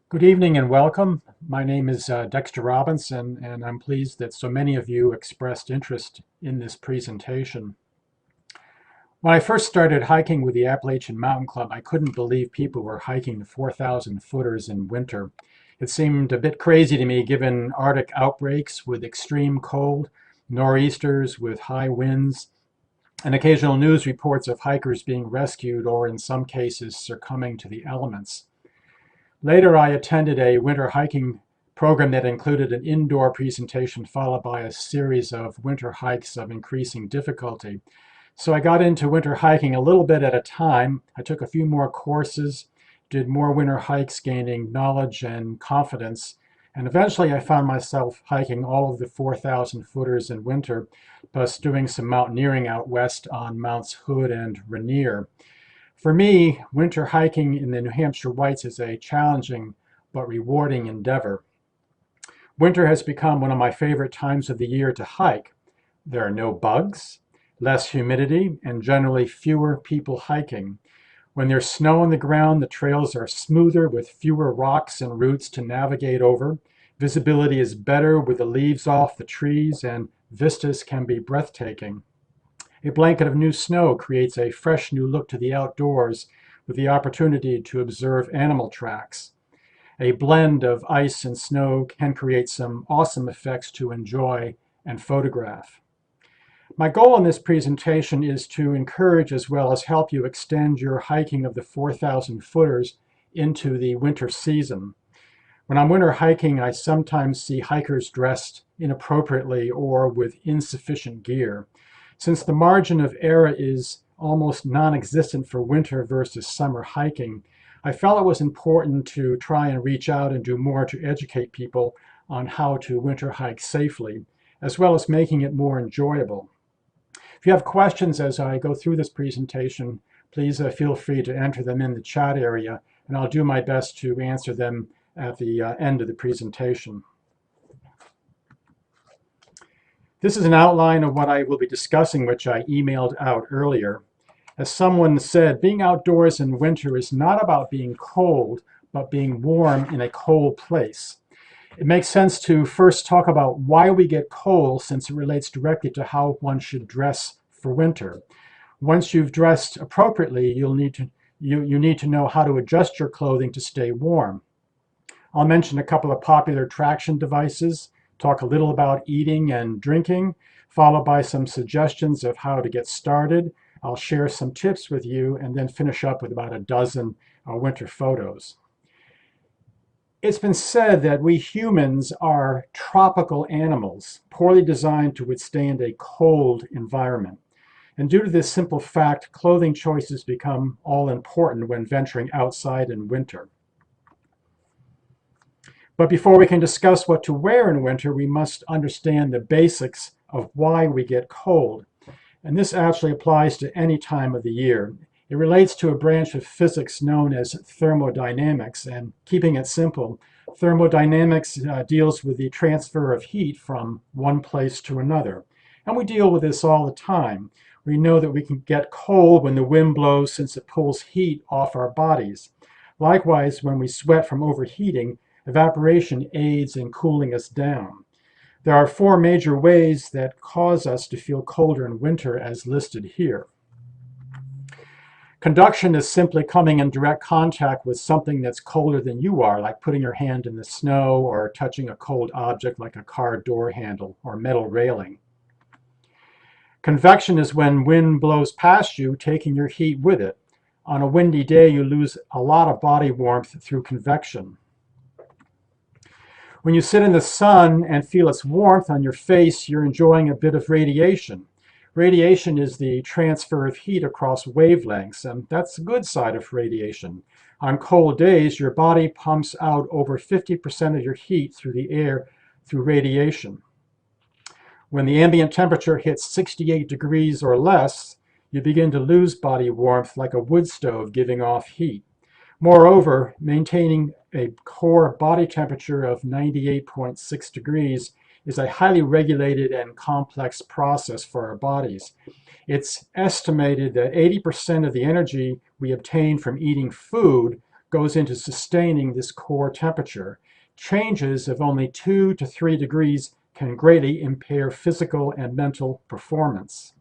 Good evening and welcome. My name is Dexter Robinson, and I'm pleased that so many of you expressed interest in this presentation. When I first started hiking with the Appalachian Mountain Club, I couldn't believe people were hiking 4,000 footers in winter. It seemed a bit crazy to me given Arctic outbreaks with extreme cold, nor'easters with high winds, and occasional news reports of hikers being rescued or in some cases succumbing to the elements. Later, I attended a winter hiking program that included an indoor presentation followed by a series of winter hikes of increasing difficulty. So I got into winter hiking a little bit at a time. I took a few more courses, did more winter hikes, gaining knowledge and confidence. And eventually I found myself hiking all of the 4,000 footers in winter, plus doing some mountaineering out west on Mounts Hood and Rainier. For me, winter hiking in the New Hampshire Whites is a challenging but rewarding endeavor. Winter has become one of my favorite times of the year to hike. There are no bugs, less humidity, and generally fewer people hiking. When there's snow on the ground, the trails are smoother with fewer rocks and roots to navigate over. Visibility is better with the leaves off the trees, and vistas can be breathtaking. A blanket of new snow creates a fresh new look to the outdoors with the opportunity to observe animal tracks. A blend of ice and snow can create some awesome effects to enjoy and photograph. My goal in this presentation is to encourage as well as help you extend your hiking of the 4,000 footers into the winter season. When I'm winter hiking, I sometimes see hikers dressed inappropriately or with insufficient gear. Since the margin of error is almost non-existent for winter versus summer hiking, I felt it was important to try and reach out and do more to educate people on how to winter hike safely, as well as making it more enjoyable. If you have questions as I go through this presentation, please feel free to enter them in the chat area, and I'll do my best to answer them at the end of the presentation. This is an outline of what I will be discussing, which I emailed out earlier. As someone said, being outdoors in winter is not about being cold, but being warm in a cold place. It makes sense to first talk about why we get cold, since it relates directly to how one should dress for winter. Once you've dressed appropriately, you need to know how to adjust your clothing to stay warm. I'll mention a couple of popular traction devices, talk a little about eating and drinking, followed by some suggestions of how to get started. I'll share some tips with you and then finish up with about a dozen winter photos. It's been said that we humans are tropical animals, poorly designed to withstand a cold environment. And due to this simple fact, clothing choices become all important when venturing outside in winter. But before we can discuss what to wear in winter, we must understand the basics of why we get cold. And this actually applies to any time of the year. It relates to a branch of physics known as thermodynamics. And keeping it simple, thermodynamics deals with the transfer of heat from one place to another. And we deal with this all the time. We know that we can get cold when the wind blows, since it pulls heat off our bodies. Likewise, when we sweat from overheating, evaporation aids in cooling us down. There are four major ways that cause us to feel colder in winter, as listed here. Conduction is simply coming in direct contact with something that's colder than you are, like putting your hand in the snow or touching a cold object like a car door handle or metal railing. Convection is when wind blows past you, taking your heat with it. On a windy day, you lose a lot of body warmth through convection. When you sit in the sun and feel its warmth on your face, you're enjoying a bit of radiation. Radiation is the transfer of heat across wavelengths, and that's the good side of radiation. On cold days, your body pumps out over 50% of your heat through the air through radiation. When the ambient temperature hits 68 degrees or less, you begin to lose body warmth like a wood stove giving off heat. Moreover, maintaining a core body temperature of 98.6 degrees is a highly regulated and complex process for our bodies. It's estimated that 80% of the energy we obtain from eating food goes into sustaining this core temperature. Changes of only 2 to 3 degrees can greatly impair physical and mental performance.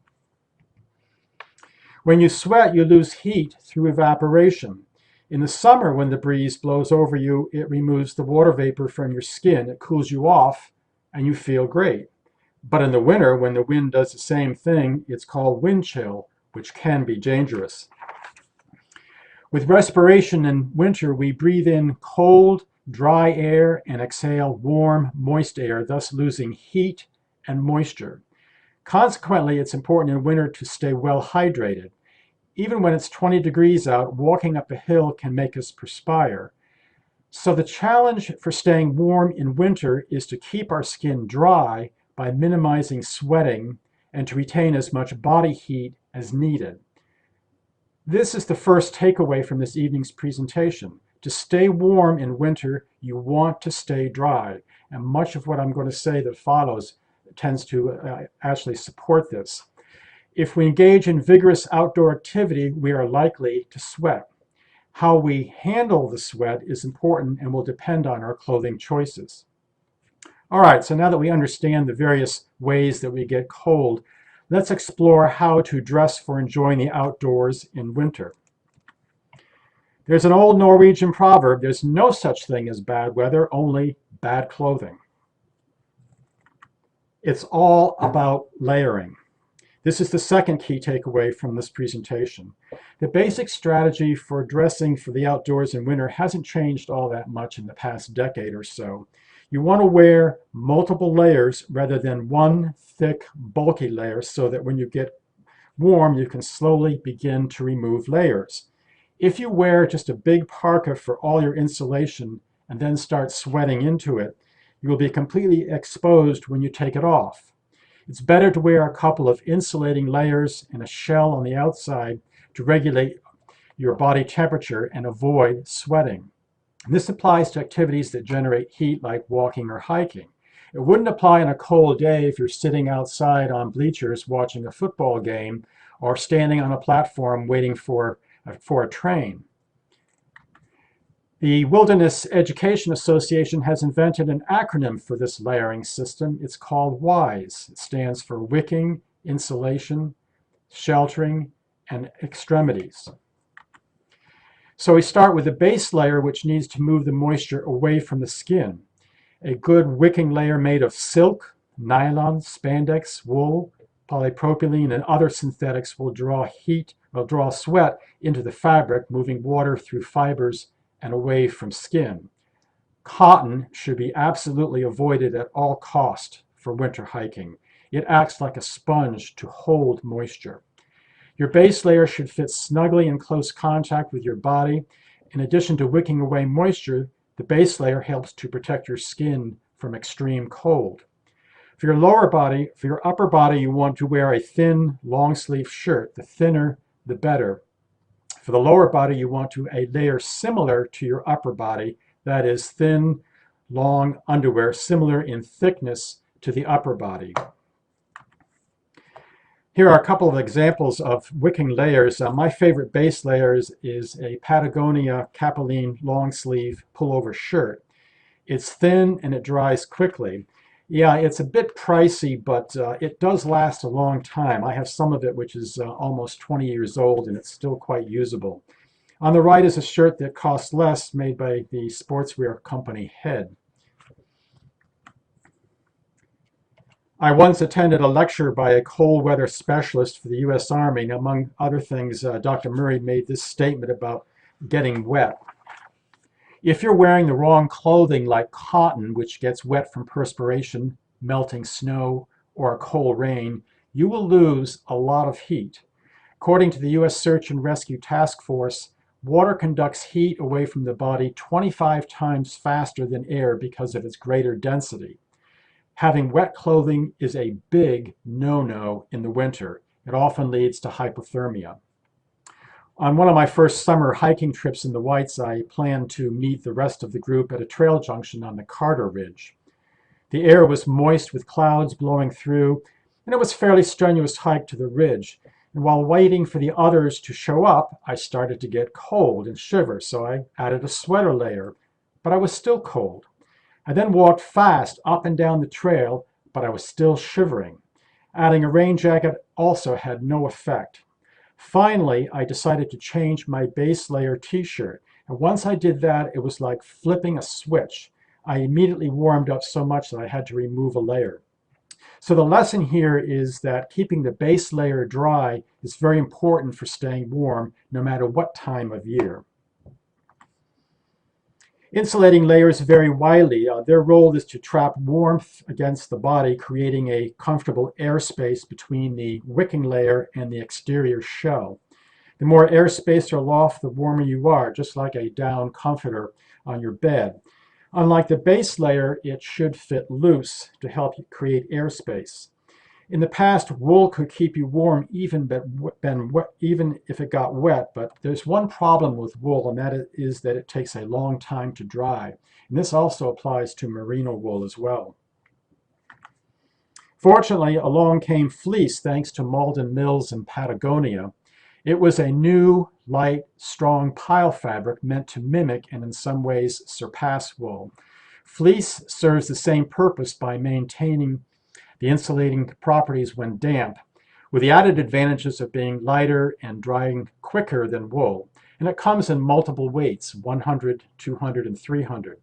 When you sweat, you lose heat through evaporation. In the summer, when the breeze blows over you, it removes the water vapor from your skin. It cools you off, and you feel great. But in the winter, when the wind does the same thing, it's called wind chill, which can be dangerous. With respiration in winter, we breathe in cold, dry air and exhale warm, moist air, thus losing heat and moisture. Consequently, it's important in winter to stay well hydrated. Even when it's 20 degrees out, walking up a hill can make us perspire. So the challenge for staying warm in winter is to keep our skin dry by minimizing sweating and to retain as much body heat as needed. This is the first takeaway from this evening's presentation. To stay warm in winter, you want to stay dry. And much of what I'm going to say that follows tends to actually support this. If we engage in vigorous outdoor activity, we are likely to sweat. How we handle the sweat is important and will depend on our clothing choices. All right, so now that we understand the various ways that we get cold, let's explore how to dress for enjoying the outdoors in winter. There's an old Norwegian proverb, there's no such thing as bad weather, only bad clothing. It's all about layering. This is the second key takeaway from this presentation. The basic strategy for dressing for the outdoors in winter hasn't changed all that much in the past decade or so. You want to wear multiple layers rather than one thick, bulky layer so that when you get warm, you can slowly begin to remove layers. If you wear just a big parka for all your insulation and then start sweating into it, you will be completely exposed when you take it off. It's better to wear a couple of insulating layers and a shell on the outside to regulate your body temperature and avoid sweating. And this applies to activities that generate heat like walking or hiking. It wouldn't apply on a cold day if you're sitting outside on bleachers watching a football game or standing on a platform waiting for a train. The Wilderness Education Association has invented an acronym for this layering system. It's called WISE. It stands for Wicking, Insulation, Sheltering, and Extremities. So we start with the base layer, which needs to move the moisture away from the skin. A good wicking layer made of silk, nylon, spandex, wool, polypropylene, and other synthetics will draw sweat into the fabric, moving water through fibers and away from skin. Cotton should be absolutely avoided at all cost for winter hiking. It acts like a sponge to hold moisture. Your base layer should fit snugly in close contact with your body. In addition to wicking away moisture, the base layer helps to protect your skin from extreme cold. For your upper body, you want to wear a thin, long-sleeve shirt. The thinner, the better. For the lower body, you want a layer similar to your upper body, that is thin, long underwear, similar in thickness to the upper body. Here are a couple of examples of wicking layers. My favorite base layer is a Patagonia Capilene long sleeve pullover shirt. It's thin and it dries quickly. Yeah, it's a bit pricey, but it does last a long time. I have some of it, which is almost 20 years old, and it's still quite usable. On the right is a shirt that costs less, made by the sportswear company Head. I once attended a lecture by a cold weather specialist for the U.S. Army, and among other things, Dr. Murray made this statement about getting wet. If you're wearing the wrong clothing like cotton, which gets wet from perspiration, melting snow, or a cold rain, you will lose a lot of heat. According to the U.S. Search and Rescue Task Force, water conducts heat away from the body 25 times faster than air because of its greater density. Having wet clothing is a big no-no in the winter. It often leads to hypothermia. On one of my first summer hiking trips in the Whites, I planned to meet the rest of the group at a trail junction on the Carter Ridge. The air was moist with clouds blowing through, and it was a fairly strenuous hike to the ridge. And while waiting for the others to show up, I started to get cold and shiver, so I added a sweater layer, but I was still cold. I then walked fast up and down the trail, but I was still shivering. Adding a rain jacket also had no effect. Finally, I decided to change my base layer t-shirt. And once I did that, it was like flipping a switch. I immediately warmed up so much that I had to remove a layer. So the lesson here is that keeping the base layer dry is very important for staying warm no matter what time of year. Insulating layers vary widely. Their role is to trap warmth against the body, creating a comfortable airspace between the wicking layer and the exterior shell. The more airspace or loft, the warmer you are, just like a down comforter on your bed. Unlike the base layer, it should fit loose to help you create airspace. In the past, wool could keep you warm even if it got wet, but there's one problem with wool, and that is that it takes a long time to dry. And this also applies to merino wool as well. Fortunately, along came fleece thanks to Malden Mills in Patagonia. It was a new, light, strong pile fabric meant to mimic and in some ways surpass wool. Fleece serves the same purpose by maintaining the insulating properties when damp, with the added advantages of being lighter and drying quicker than wool. And it comes in multiple weights, 100, 200, and 300.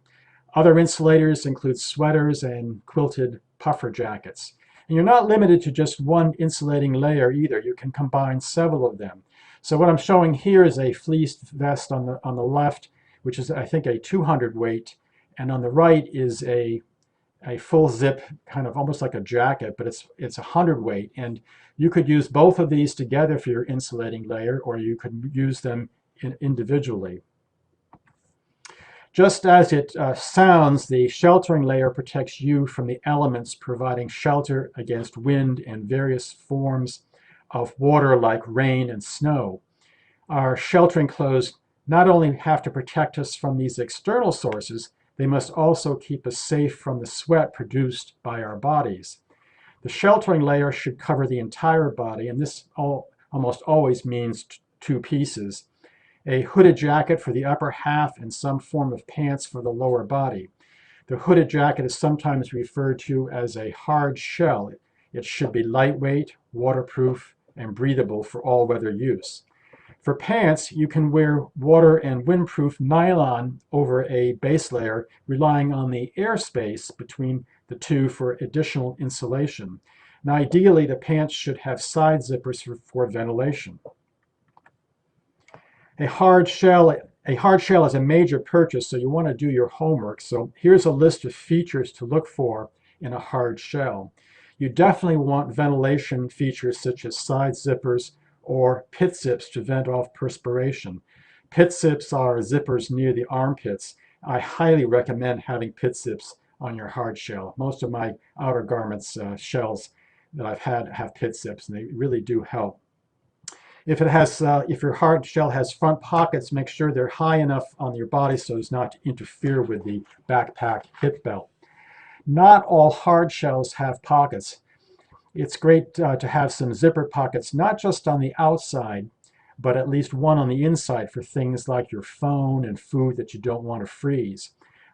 Other insulators include sweaters and quilted puffer jackets. And you're not limited to just one insulating layer either. You can combine several of them. So what I'm showing here is a fleeced vest on the left, which is I think a 200 weight, and on the right is a full zip, kind of almost like a jacket, but it's 100 weight. And you could use both of these together for your insulating layer, or you could use them individually. Just as it sounds, the sheltering layer protects you from the elements, providing shelter against wind and various forms of water like rain and snow. Our sheltering clothes not only have to protect us from these external sources, they must also keep us safe from the sweat produced by our bodies. The sheltering layer should cover the entire body, and this almost always means two pieces. A hooded jacket for the upper half and some form of pants for the lower body. The hooded jacket is sometimes referred to as a hard shell. It should be lightweight, waterproof, and breathable for all weather use. For pants, you can wear water and windproof nylon over a base layer, relying on the airspace between the two for additional insulation. And ideally, the pants should have side zippers for ventilation. A hard shell is a major purchase, so you want to do your homework. So here's a list of features to look for in a hard shell. You definitely want ventilation features such as side zippers or pit zips to vent off perspiration. Pit zips are zippers near the armpits. I highly recommend having pit zips on your hard shell. Most of my outer garments shells that I've had have pit zips, and they really do help. If your hard shell has front pockets, make sure they're high enough on your body so as not to interfere with the backpack hip belt. Not all hard shells have pockets. It's great to have some zipper pockets, not just on the outside, but at least one on the inside for things like your phone and food that you don't want to freeze.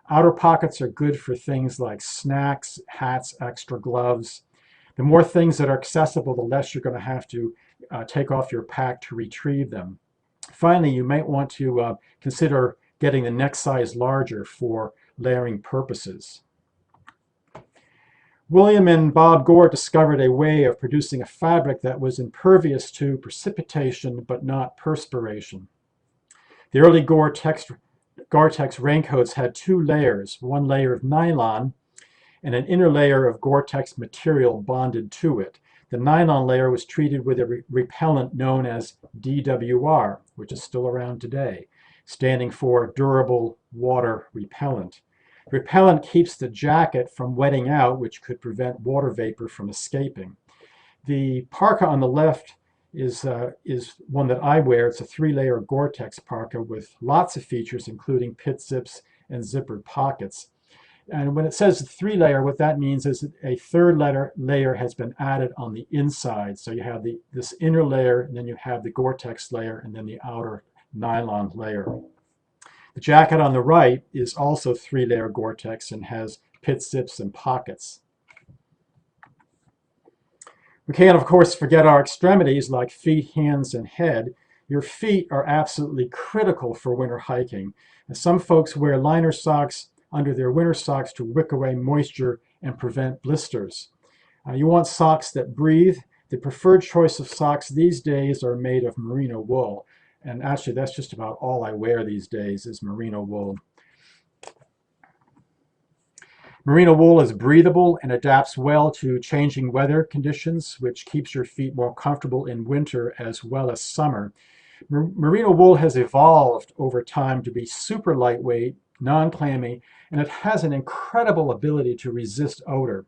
Outer pockets are good for things like snacks, hats, extra gloves. The more things that are accessible, the less you're going to have to take off your pack to retrieve them. Finally, you might want to consider getting the neck size larger for layering purposes. William and Bob Gore discovered a way of producing a fabric that was impervious to precipitation but not perspiration. The early Gore-Tex raincoats had two layers, one layer of nylon and an inner layer of Gore-Tex material bonded to it. The nylon layer was treated with a repellent known as DWR, which is still around today, standing for Durable Water Repellent. Repellent keeps the jacket from wetting out, which could prevent water vapor from escaping. The parka on the left is one that I wear. It's a 3-layer Gore-Tex parka with lots of features, including pit zips and zippered pockets. And when it says 3-layer, what that means is that a third layer has been added on the inside. So you have this inner layer, and then you have the Gore-Tex layer, and then the outer nylon layer. The jacket on the right is also 3-layer Gore-Tex and has pit zips and pockets. We can't, of course, forget our extremities like feet, hands, and head. Your feet are absolutely critical for winter hiking. And some folks wear liner socks under their winter socks to wick away moisture and prevent blisters. You want socks that breathe. The preferred choice of socks these days are made of merino wool. And actually, that's just about all I wear these days is merino wool. Merino wool is breathable and adapts well to changing weather conditions, which keeps your feet more comfortable in winter as well as summer. Merino wool has evolved over time to be super lightweight, non-clammy, and it has an incredible ability to resist odor.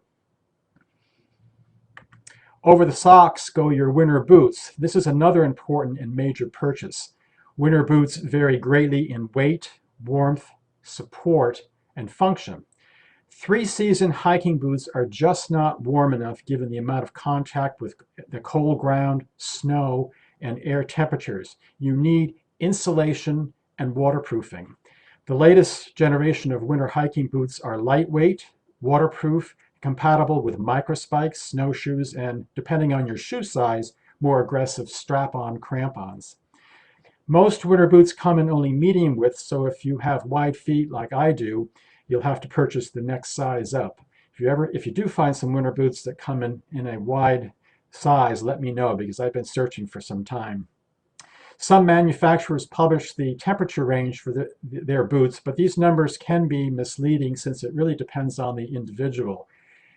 Over the socks go your winter boots. This is another important and major purchase. Winter boots vary greatly in weight, warmth, support, and function. 3-season hiking boots are just not warm enough given the amount of contact with the cold ground, snow, and air temperatures. You need insulation and waterproofing. The latest generation of winter hiking boots are lightweight, waterproof, compatible with microspikes, snowshoes, and, depending on your shoe size, more aggressive strap-on crampons. Most winter boots come in only medium width, so if you have wide feet like I do, you'll have to purchase the next size up. If you do find some winter boots that come in a wide size, let me know, because I've been searching for some time. Some manufacturers publish the temperature range for their boots, but these numbers can be misleading since it really depends on the individual.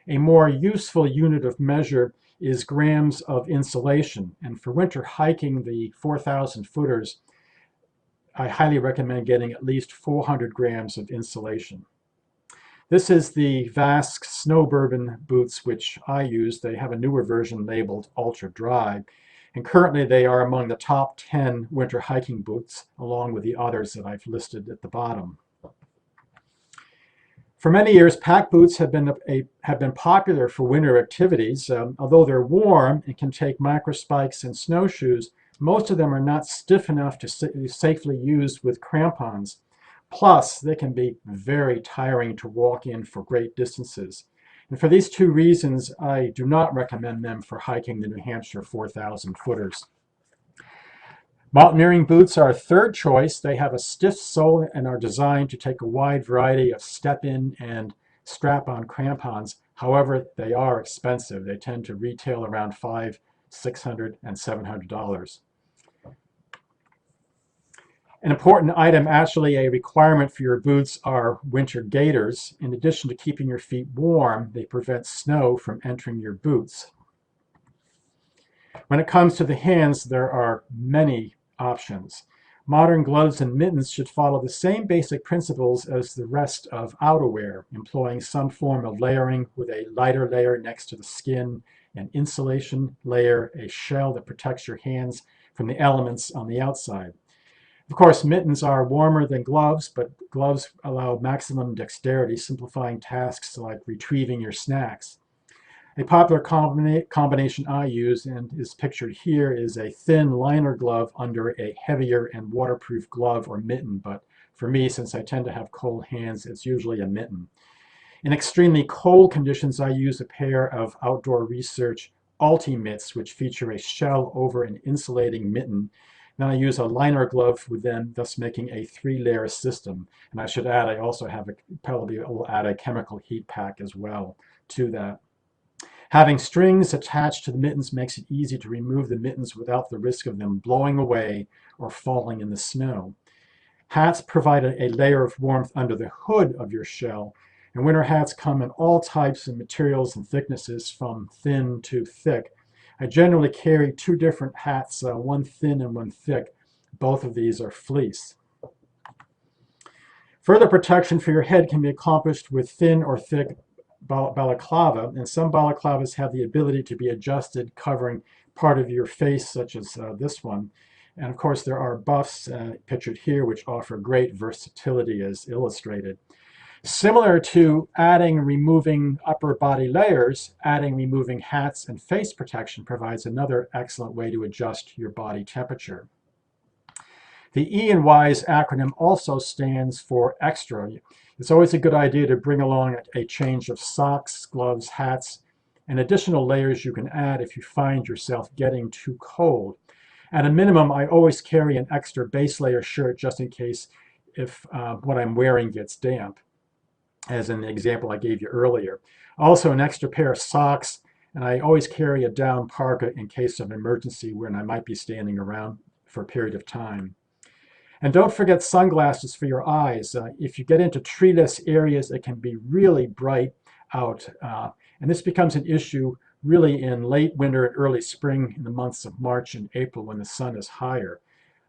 A more useful unit of measure is grams of insulation, and for winter hiking the 4,000 footers, I highly recommend getting at least 400 grams of insulation. This is the Vask Snow Bourbon boots, which I use. They have a newer version labeled Ultra Dry, and currently they are among the top 10 winter hiking boots, along with the others that I've listed at the bottom. For many years, pack boots have been popular for winter activities. Although they're warm and can take microspikes and snowshoes, most of them are not stiff enough to be safely used with crampons. Plus, they can be very tiring to walk in for great distances. And for these two reasons, I do not recommend them for hiking the New Hampshire 4,000 footers. Mountaineering boots are a third choice. They have a stiff sole and are designed to take a wide variety of step-in and strap-on crampons. However, they are expensive. They tend to retail around $500, $600, and $700. An important item, actually a requirement for your boots, are winter gaiters. In addition to keeping your feet warm, they prevent snow from entering your boots. When it comes to the hands, there are many options. Modern gloves and mittens should follow the same basic principles as the rest of outerwear, employing some form of layering with a lighter layer next to the skin, an insulation layer, a shell that protects your hands from the elements on the outside. Of course, mittens are warmer than gloves, but gloves allow maximum dexterity, simplifying tasks like retrieving your snacks. A popular combination I use, and is pictured here, is a thin liner glove under a heavier and waterproof glove or mitten, but for me, since I tend to have cold hands, it's usually a mitten. In extremely cold conditions, I use a pair of Outdoor Research Ulti-Mitts, which feature a shell over an insulating mitten. Then I use a liner glove with them, thus making a 3-layer system. And I should add, I also have probably will add a chemical heat pack as well to that. Having strings attached to the mittens makes it easy to remove the mittens without the risk of them blowing away or falling in the snow. Hats provide a layer of warmth under the hood of your shell, and winter hats come in all types of materials and thicknesses, from thin to thick. I generally carry 2 different hats, one thin and one thick. Both of these are fleece. Further protection for your head can be accomplished with thin or thick balaclava, and some balaclavas have the ability to be adjusted, covering part of your face, such as this one. And of course, there are buffs pictured here, which offer great versatility as illustrated. Similar to adding and removing upper body layers, adding removing hats and face protection provides another excellent way to adjust your body temperature. The E and Y's acronym also stands for extra. It's always a good idea to bring along a change of socks, gloves, hats, and additional layers you can add if you find yourself getting too cold. At a minimum, I always carry an extra base layer shirt just in case if what I'm wearing gets damp, as in the example I gave you earlier. Also, an extra pair of socks, and I always carry a down parka in case of emergency when I might be standing around for a period of time. And don't forget sunglasses for your eyes. If you get into treeless areas, it can be really bright out. And this becomes an issue really in late winter and early spring in the months of March and April when the sun is higher.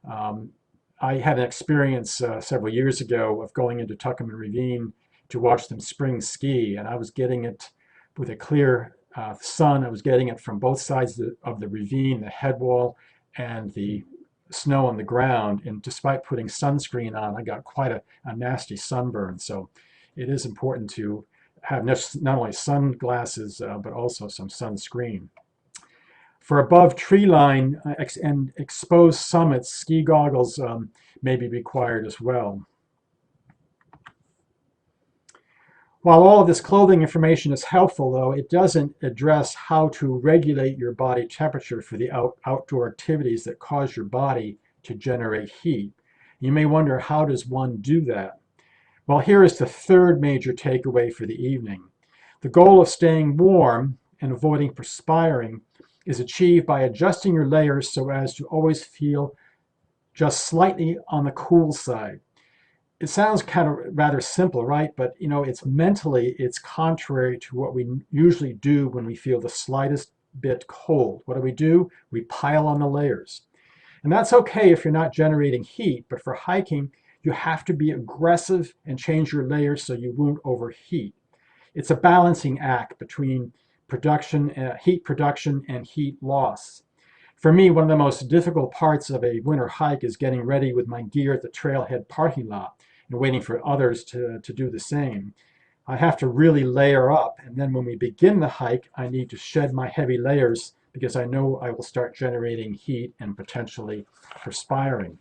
I had an experience several years ago of going into Tuckerman Ravine to watch them spring ski, and I was getting it with a clear sun. I was getting it from both sides of the ravine, the head wall, and the snow on the ground. And despite putting sunscreen on, I got quite a nasty sunburn. So it is important to have not only sunglasses, but also some sunscreen. For above tree line and exposed summits, ski goggles may be required as well. While all of this clothing information is helpful, though, it doesn't address how to regulate your body temperature for the outdoor activities that cause your body to generate heat. You may wonder, how does one do that? Well, here is the third major takeaway for the evening. The goal of staying warm and avoiding perspiring is achieved by adjusting your layers so as to always feel just slightly on the cool side. It sounds kind of rather simple, right? But it's contrary to what we usually do when we feel the slightest bit cold. What do? We pile on the layers. And that's okay if you're not generating heat, but for hiking, you have to be aggressive and change your layers so you won't overheat. It's a balancing act between heat production and heat loss. For me, one of the most difficult parts of a winter hike is getting ready with my gear at the trailhead parking lot and waiting for others to do the same. I have to really layer up, and then when we begin the hike, I need to shed my heavy layers because I know I will start generating heat and potentially perspiring.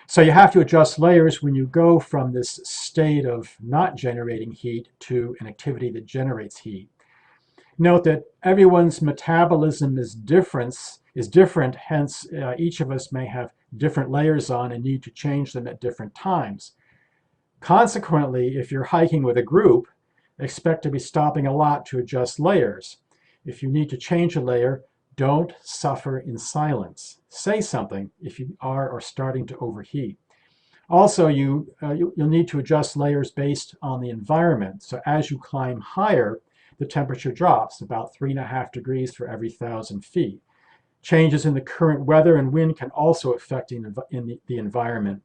So you have to adjust layers when you go from this state of not generating heat to an activity that generates heat. Note that everyone's metabolism is different, hence each of us may have different layers on and need to change them at different times. Consequently, if you're hiking with a group, expect to be stopping a lot to adjust layers. If you need to change a layer, don't suffer in silence. Say something if you are or starting to overheat. Also, you'll need to adjust layers based on the environment. So as you climb higher, the temperature drops about 3.5 degrees for every 1,000 feet. Changes in the current weather and wind can also affect the environment.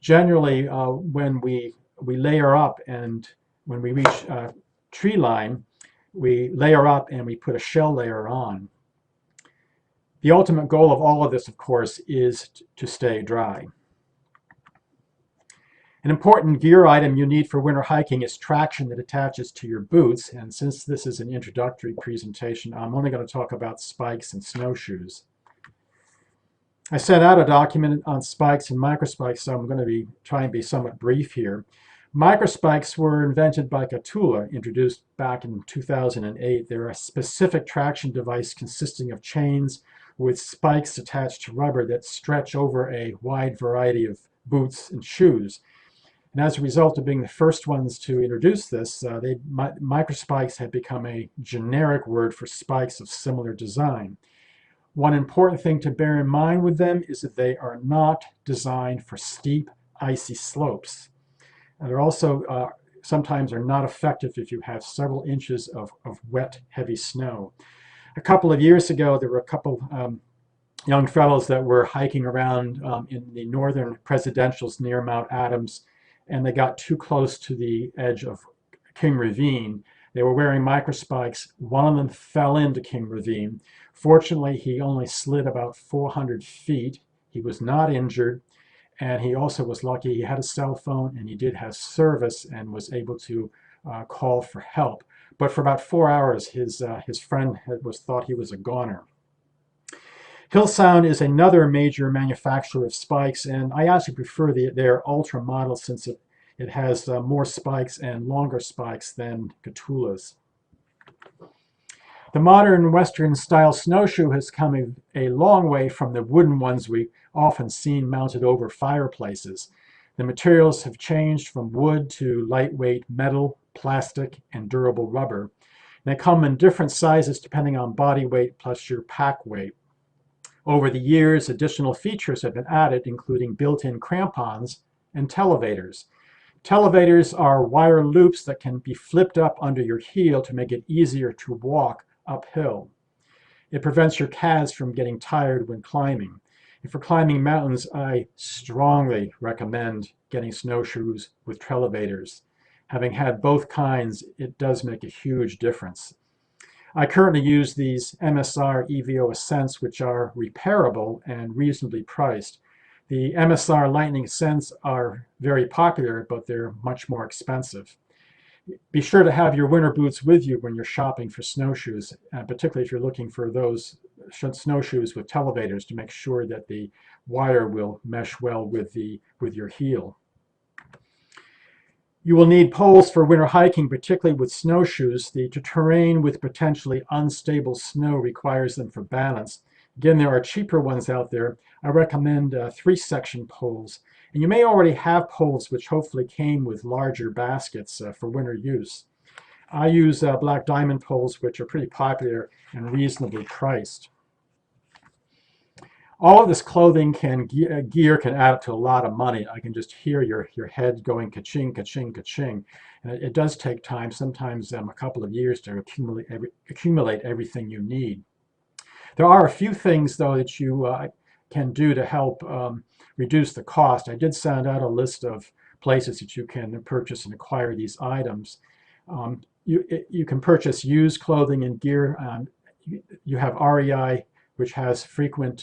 Generally, when we layer up and when we reach tree line, we layer up and we put a shell layer on. The ultimate goal of all of this, of course, is to stay dry. An important gear item you need for winter hiking is traction that attaches to your boots. And since this is an introductory presentation, I'm only going to talk about spikes and snowshoes. I sent out a document on spikes and microspikes, so I'm going to try and be somewhat brief here. Microspikes were invented by Kahtula, introduced back in 2008. They're a specific traction device consisting of chains with spikes attached to rubber that stretch over a wide variety of boots and shoes. And as a result of being the first ones to introduce this, microspikes have become a generic word for spikes of similar design. One important thing to bear in mind with them is that they are not designed for steep, icy slopes. And they're also sometimes are not effective if you have several inches of wet, heavy snow. A couple of years ago, there were a couple young fellows that were hiking around in the northern presidentials near Mount Adams, and they got too close to the edge of King Ravine. They were wearing microspikes. One of them fell into King Ravine. Fortunately, he only slid about 400 feet. He was not injured, And he also was lucky. He had a cell phone and he did have service and was able to call for help. But for about 4 hours, his friend thought he was a goner. Hillsound is another major manufacturer of spikes, and I actually prefer their Ultra model since it has more spikes and longer spikes than Catula's. The modern Western style snowshoe has come a long way from the wooden ones we often seen mounted over fireplaces. The materials have changed from wood to lightweight metal, plastic, and durable rubber. They come in different sizes depending on body weight plus your pack weight. Over the years, additional features have been added, including built-in crampons and televators. Televators are wire loops that can be flipped up under your heel to make it easier to walk uphill. It prevents your calves from getting tired when climbing. And for climbing mountains, I strongly recommend getting snowshoes with televators. Having had both kinds, it does make a huge difference. I currently use these MSR EVO Ascents, which are repairable and reasonably priced. The MSR Lightning Ascents are very popular, but they're much more expensive. Be sure to have your winter boots with you when you're shopping for snowshoes, particularly if you're looking for those snowshoes with televators to make sure that the wire will mesh well with your heel. You will need poles for winter hiking, particularly with snowshoes. The terrain with potentially unstable snow requires them for balance. Again, there are cheaper ones out there. I recommend 3-section poles. And you may already have poles which hopefully came with larger baskets for winter use. I use Black Diamond poles, which are pretty popular and reasonably priced. All of this clothing gear can add up to a lot of money. I can just hear your head going ka-ching, ka-ching, ka-ching. And it does take time, sometimes a couple of years to accumulate everything you need. There are a few things, though, that you can do to help reduce the cost. I did send out a list of places that you can purchase and acquire these items. You can purchase used clothing and gear. You have REI, which has frequent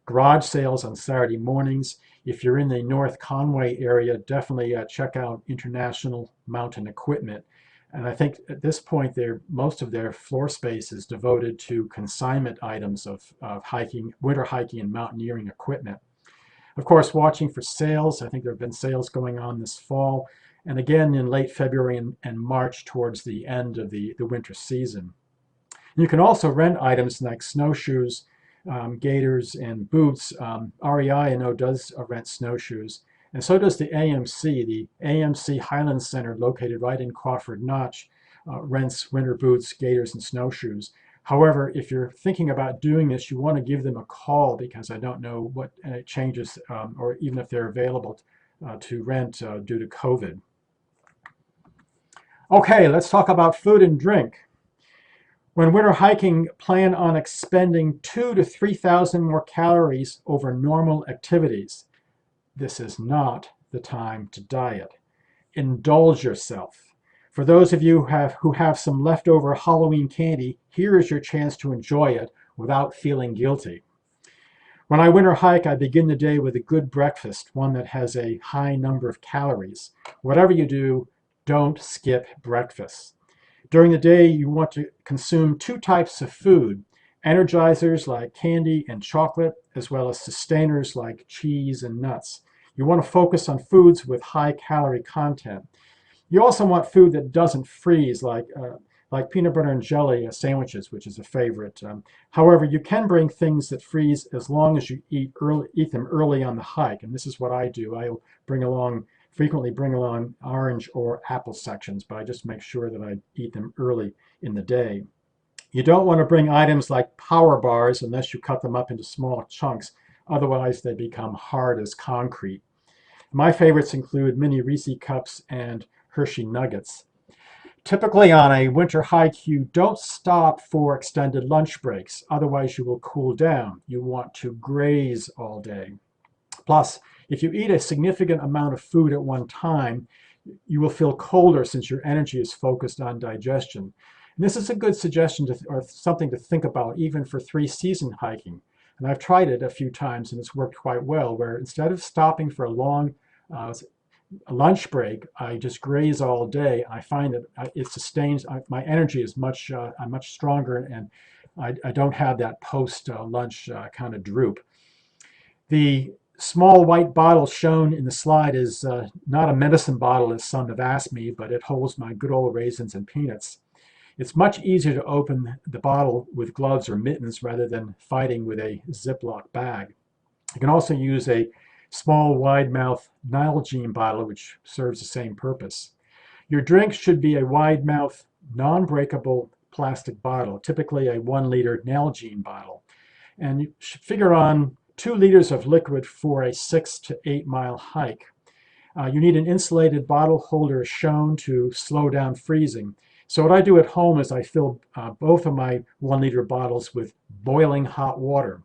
garage sales on Saturday mornings. If you're in the North Conway area, definitely check out International Mountain Equipment. And I think at this point, most of their floor space is devoted to consignment items of hiking, winter hiking and mountaineering equipment. Of course, watching for sales. I think there have been sales going on this fall, and again in late February and March towards the end of the winter season. You can also rent items like snowshoes, gaiters, and boots. REI, I know, does rent snowshoes, and so does the AMC. The AMC Highland Center, located right in Crawford Notch, rents winter boots, gaiters, and snowshoes. However, if you're thinking about doing this, you want to give them a call, because I don't know what changes or even if they're available to rent due to COVID. Okay, let's talk about food and drink. When winter hiking, plan on expending 2,000 to 3,000 more calories over normal activities. This is not the time to diet. Indulge yourself. For those of you who have some leftover Halloween candy, here is your chance to enjoy it without feeling guilty. When I winter hike, I begin the day with a good breakfast, one that has a high number of calories. Whatever you do, don't skip breakfast. During the day, you want to consume 2 types of food: energizers like candy and chocolate, as well as sustainers like cheese and nuts. You want to focus on foods with high calorie content. You also want food that doesn't freeze, like peanut butter and jelly sandwiches, which is a favorite. However, you can bring things that freeze as long as you eat them early on the hike, and this is what I do. I'll frequently bring along orange or apple sections, but I just make sure that I eat them early in the day. You don't want to bring items like power bars unless you cut them up into small chunks. Otherwise, they become hard as concrete. My favorites include mini Reese cups and Hershey nuggets. Typically on a winter hike, you don't stop for extended lunch breaks. Otherwise, you will cool down. You want to graze all day. Plus, if you eat a significant amount of food at one time, you will feel colder since your energy is focused on digestion. And this is a good suggestion or something to think about even for 3-season hiking. And I've tried it a few times and it's worked quite well, where instead of stopping for a long lunch break, I just graze all day. I find that it sustains, my energy is I'm much stronger, and I don't have that post-lunch kind of droop. The small white bottle shown in the slide is not a medicine bottle, as some have asked me, but it holds my good old raisins and peanuts. It's much easier to open the bottle with gloves or mittens rather than fighting with a Ziploc bag. You can also use a small wide mouth Nalgene bottle, which serves the same purpose. Your drink should be a wide mouth, non-breakable plastic bottle, typically a 1 liter Nalgene bottle. And you should figure on 2 liters of liquid for a 6 to 8 mile hike. You need an insulated bottle holder as shown to slow down freezing. So what I do at home is I fill both of my 1 liter bottles with boiling hot water.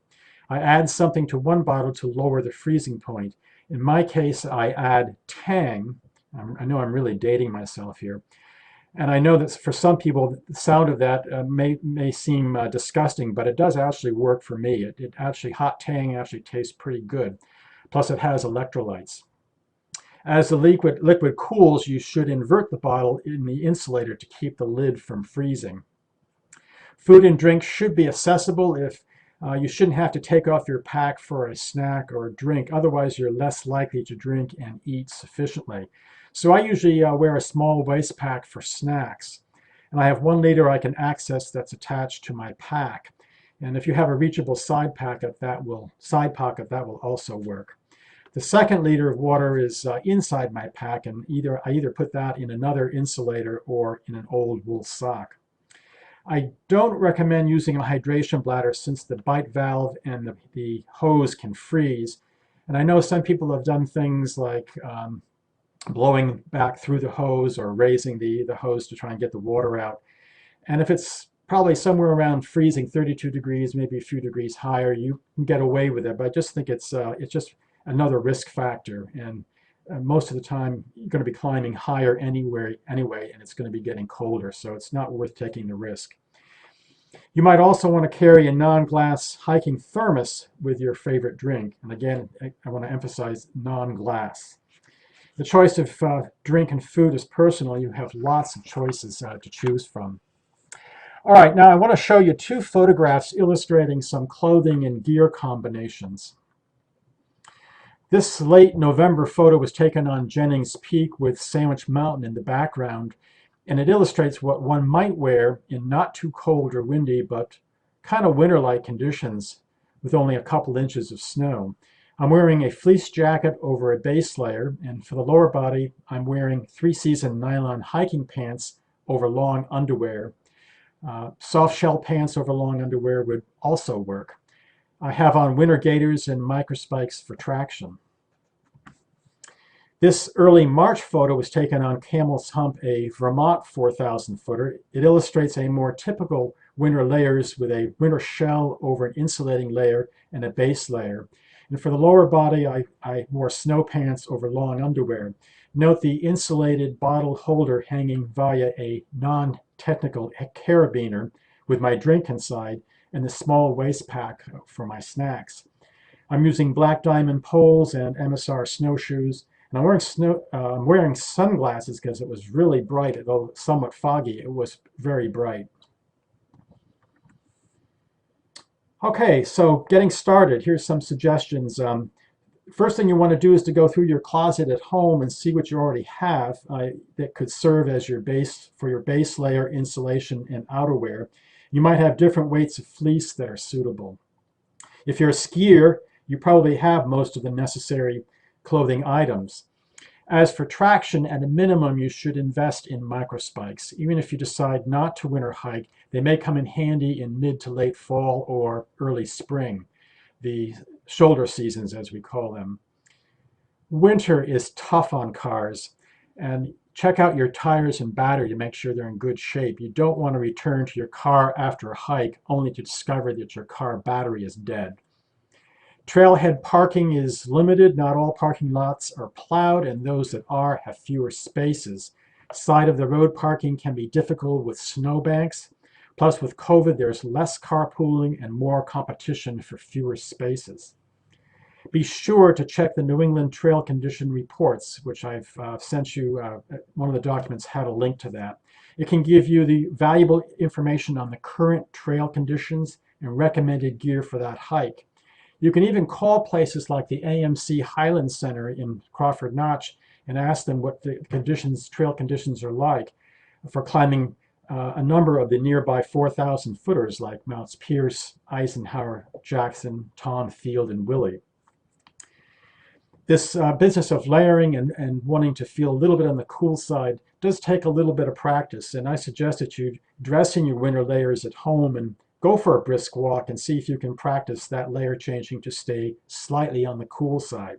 I add something to one bottle to lower the freezing point. In my case, I add Tang. I know I'm really dating myself here. And I know that for some people, the sound of that may seem disgusting, but it does actually work for me. Hot Tang actually tastes pretty good. Plus it has electrolytes. As the liquid cools, you should invert the bottle in the insulator to keep the lid from freezing. Food and drink should be accessible. If you shouldn't have to take off your pack for a snack or a drink. Otherwise, you're less likely to drink and eat sufficiently. So I usually wear a small waist pack for snacks. And I have 1 liter I can access that's attached to my pack. And if you have a reachable side pocket, that will also work. The 2nd liter of water is inside my pack, and I either put that in another insulator or in an old wool sock. I don't recommend using a hydration bladder since the bite valve and the hose can freeze. And I know some people have done things like blowing back through the hose or raising the hose to try and get the water out. And if it's probably somewhere around freezing 32 degrees, maybe a few degrees higher, you can get away with it. But I just think it's just another risk factor. And most of the time, you're going to be climbing higher anyway, and it's going to be getting colder. So it's not worth taking the risk. You might also want to carry a non-glass hiking thermos with your favorite drink. And again, I want to emphasize non-glass. The choice of drink and food is personal. You have lots of choices to choose from. All right, now I want to show you 2 photographs illustrating some clothing and gear combinations. This late November photo was taken on Jennings Peak with Sandwich Mountain in the background, and it illustrates what one might wear in not too cold or windy, but kind of winter-like conditions with only a couple inches of snow. I'm wearing a fleece jacket over a base layer, and for the lower body, I'm wearing 3-season nylon hiking pants over long underwear. Soft shell pants over long underwear would also work. I have on winter gaiters and microspikes for traction. This early March photo was taken on Camel's Hump, a Vermont 4,000 footer. It illustrates a more typical winter layers with a winter shell over an insulating layer and a base layer. And for the lower body, I wore snow pants over long underwear. Note the insulated bottle holder hanging via a non-technical carabiner with my drink inside, and the small waist pack for my snacks. I'm using Black Diamond poles and MSR snowshoes, and I'm wearing sunglasses because it was really bright, although somewhat foggy. It was very bright. Okay, so getting started, here's some suggestions. First thing you want to do is to go through your closet at home and see what you already have that could serve as your base for your base layer, insulation, and outerwear. You might have different weights of fleece that are suitable. If you're a skier, you probably have most of the necessary clothing items. As for traction, at a minimum, you should invest in microspikes. Even if you decide not to winter hike, they may come in handy in mid to late fall or early spring, the shoulder seasons as we call them. Winter is tough on cars, and check out your tires and battery to make sure they're in good shape. You don't want to return to your car after a hike only to discover that your car battery is dead. Trailhead parking is limited. Not all parking lots are plowed, and those that are have fewer spaces. Side of the road parking can be difficult with snowbanks. Plus, with COVID, there's less carpooling and more competition for fewer spaces. Be sure to check the New England Trail Condition Reports, which I've sent you. One of the documents had a link to that. It can give you the valuable information on the current trail conditions and recommended gear for that hike. You can even call places like the AMC Highland Center in Crawford Notch and ask them what the trail conditions are like for climbing a number of the nearby 4,000 footers like Mounts Pierce, Eisenhower, Jackson, Tom, Field, and Willie. This business of layering and wanting to feel a little bit on the cool side does take a little bit of practice, and I suggest that you dress in your winter layers at home and go for a brisk walk and see if you can practice that layer changing to stay slightly on the cool side.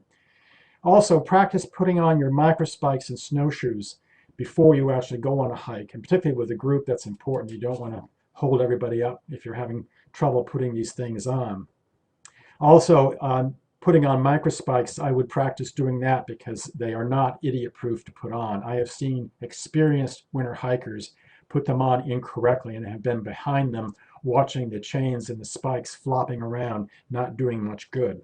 Also, practice putting on your microspikes and snowshoes before you actually go on a hike, and particularly with a group, that's important. You don't want to hold everybody up if you're having trouble putting these things on. Also, putting on microspikes, I would practice doing that because they are not idiot-proof to put on. I have seen experienced winter hikers put them on incorrectly and have been behind them watching the chains and the spikes flopping around, not doing much good.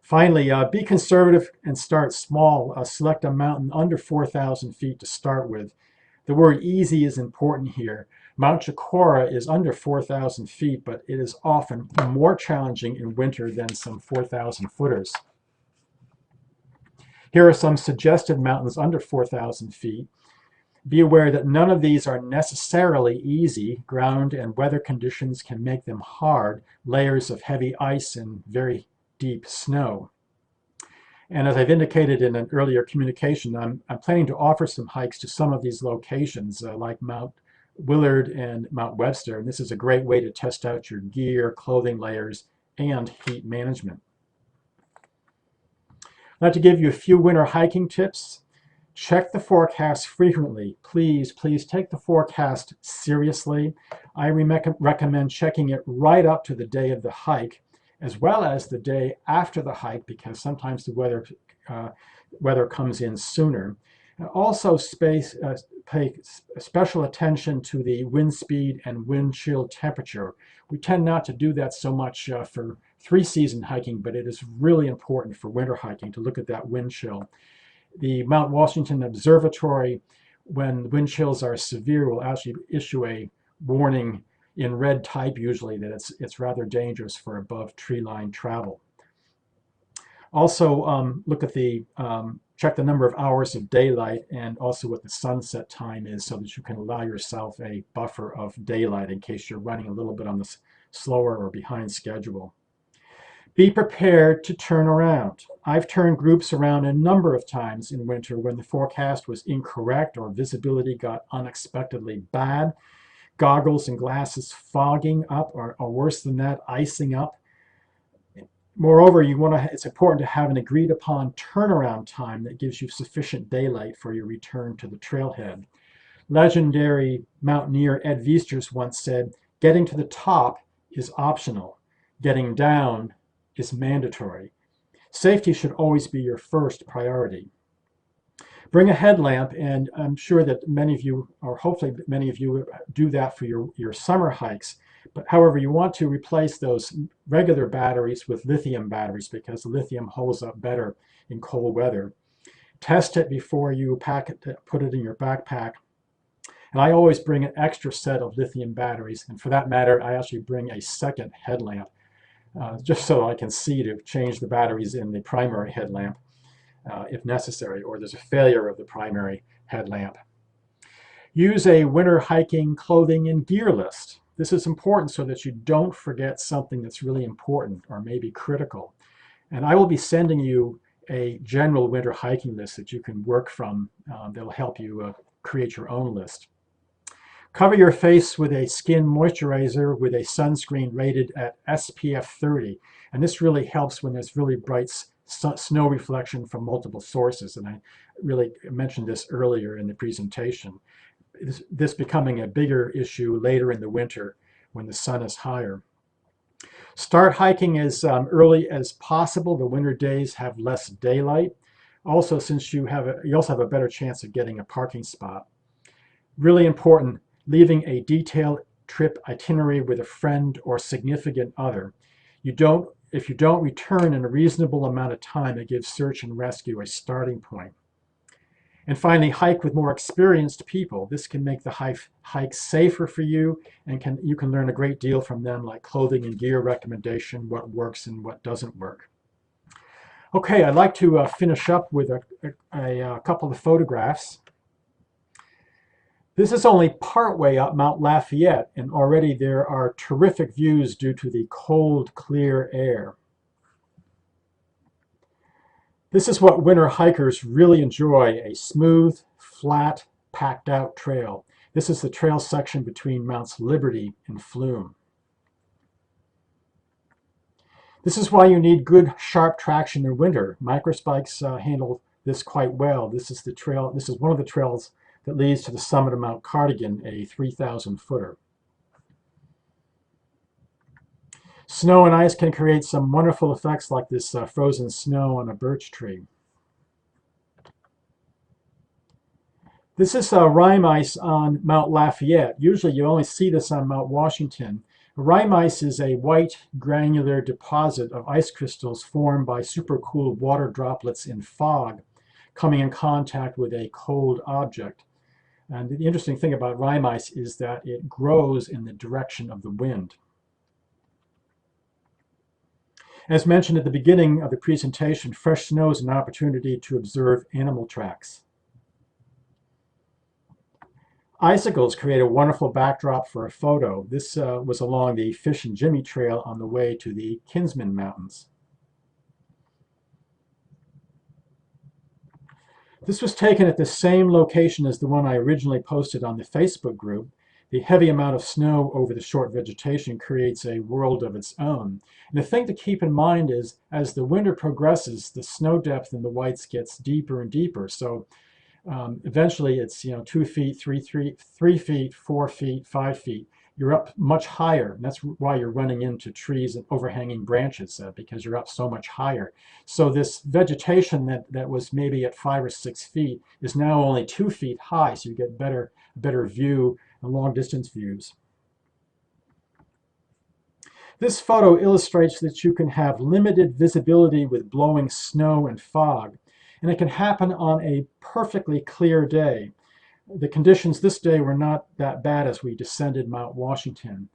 Finally, be conservative and start small. Select a mountain under 4,000 feet to start with. The word easy is important here. Mount Chicora is under 4,000 feet, but it is often more challenging in winter than some 4,000 footers. Here are some suggested mountains under 4,000 feet. Be aware that none of these are necessarily easy. Ground and weather conditions can make them hard, layers of heavy ice and very deep snow. And as I've indicated in an earlier communication, I'm planning to offer some hikes to some of these locations like Mount Willard and Mount Webster. And this is a great way to test out your gear, clothing layers, and heat management. I'd like to give you a few winter hiking tips. Check the forecast frequently. Please take the forecast seriously. I recommend checking it right up to the day of the hike, as well as the day after the hike, because sometimes the weather comes in sooner. Also, pay special attention to the wind speed and wind chill temperature. We tend not to do that so much for three-season hiking, but it is really important for winter hiking to look at that wind chill. The Mount Washington Observatory, when wind chills are severe, will actually issue a warning in red type usually that it's rather dangerous for above tree line travel. Also, look at check the number of hours of daylight and also what the sunset time is so that you can allow yourself a buffer of daylight in case you're running a little bit on the slower or behind schedule. Be prepared to turn around. I've turned groups around a number of times in winter when the forecast was incorrect or visibility got unexpectedly bad. Goggles and glasses fogging up, or worse than that, icing up. Moreover, it's important to have an agreed upon turnaround time that gives you sufficient daylight for your return to the trailhead. Legendary mountaineer Ed Viesturs once said, "Getting to the top is optional. Getting down is mandatory." Safety should always be your first priority. Bring a headlamp, and I'm sure that many of you, or hopefully many of you, do that for your summer hikes. But however, you want to replace those regular batteries with lithium batteries because lithium holds up better in cold weather. Test it before you put it in your backpack. And I always bring an extra set of lithium batteries. And for that matter, I actually bring a second headlamp just so I can see to change the batteries in the primary headlamp if necessary, or there's a failure of the primary headlamp. Use a winter hiking clothing and gear list. This is important so that you don't forget something that's really important or maybe critical. And I will be sending you a general winter hiking list that you can work from that will help you create your own list. Cover your face with a skin moisturizer with a sunscreen rated at SPF 30. And this really helps when there's really bright snow reflection from multiple sources. And I really mentioned this earlier in the presentation. This becoming a bigger issue later in the winter when the sun is higher. Start hiking as early as possible. The winter days have less daylight. Also, since you also have a better chance of getting a parking spot. Really important, leaving a detailed trip itinerary with a friend or significant other. If you don't return in a reasonable amount of time, it gives search and rescue a starting point. And finally, hike with more experienced people. This can make the hike safer for you, and you can learn a great deal from them, like clothing and gear recommendation, what works and what doesn't work. Okay, I'd like to finish up with a couple of photographs. This is only partway up Mount Lafayette, and already there are terrific views due to the cold, clear air. This is what winter hikers really enjoy, a smooth, flat, packed out trail. This is the trail section between Mounts Liberty and Flume. This is why you need good, sharp traction in winter. Microspikes handle this quite well. This is one of the trails that leads to the summit of Mount Cardigan, a 3,000 footer. Snow and ice can create some wonderful effects like this frozen snow on a birch tree. This is rime ice on Mount Lafayette. Usually you only see this on Mount Washington. Rime ice is a white granular deposit of ice crystals formed by supercooled water droplets in fog coming in contact with a cold object. And the interesting thing about rime ice is that it grows in the direction of the wind. As mentioned at the beginning of the presentation, fresh snow is an opportunity to observe animal tracks. Icicles create a wonderful backdrop for a photo. This was along the Fish and Jimmy Trail on the way to the Kinsman Mountains. This was taken at the same location as the one I originally posted on the Facebook group. The heavy amount of snow over the short vegetation creates a world of its own. And the thing to keep in mind is, as the winter progresses, the snow depth in the whites gets deeper and deeper. So eventually it's 2 feet, 3 feet, 4 feet, 5 feet. You're up much higher, and that's why you're running into trees and overhanging branches, because you're up so much higher. So this vegetation that was maybe at 5 or 6 feet is now only 2 feet high, so you get better view and long distance views. This photo illustrates that you can have limited visibility with blowing snow and fog, and it can happen on a perfectly clear day. The conditions this day were not that bad as we descended Mount Washington.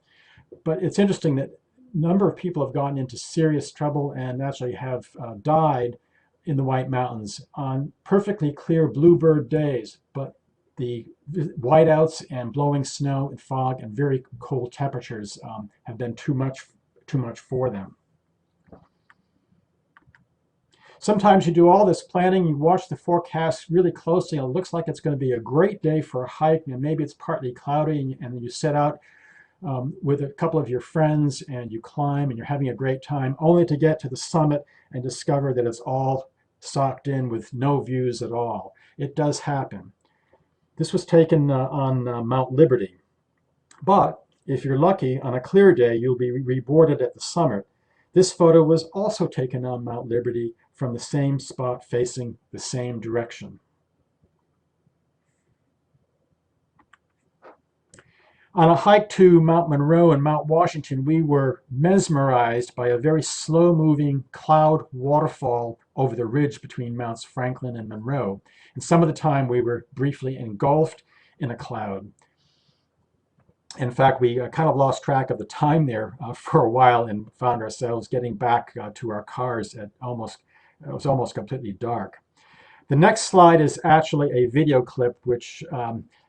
But it's interesting that a number of people have gotten into serious trouble and actually have died in the White Mountains on perfectly clear bluebird days. But the whiteouts and blowing snow and fog and very cold temperatures have been too much for them. Sometimes you do all this planning, you watch the forecast really closely, and it looks like it's going to be a great day for a hike, and maybe it's partly cloudy, and you set out with a couple of your friends, and you climb, and you're having a great time, only to get to the summit and discover that it's all socked in with no views at all. It does happen. This was taken on Mount Liberty. But if you're lucky, on a clear day, you'll be rewarded at the summit. This photo was also taken on Mount Liberty from the same spot facing the same direction. On a hike to Mount Monroe and Mount Washington, we were mesmerized by a very slow-moving cloud waterfall over the ridge between Mounts Franklin and Monroe. And some of the time we were briefly engulfed in a cloud. In fact, we kind of lost track of the time there for a while and found ourselves getting back to our cars at it was almost completely dark. The next slide is actually a video clip which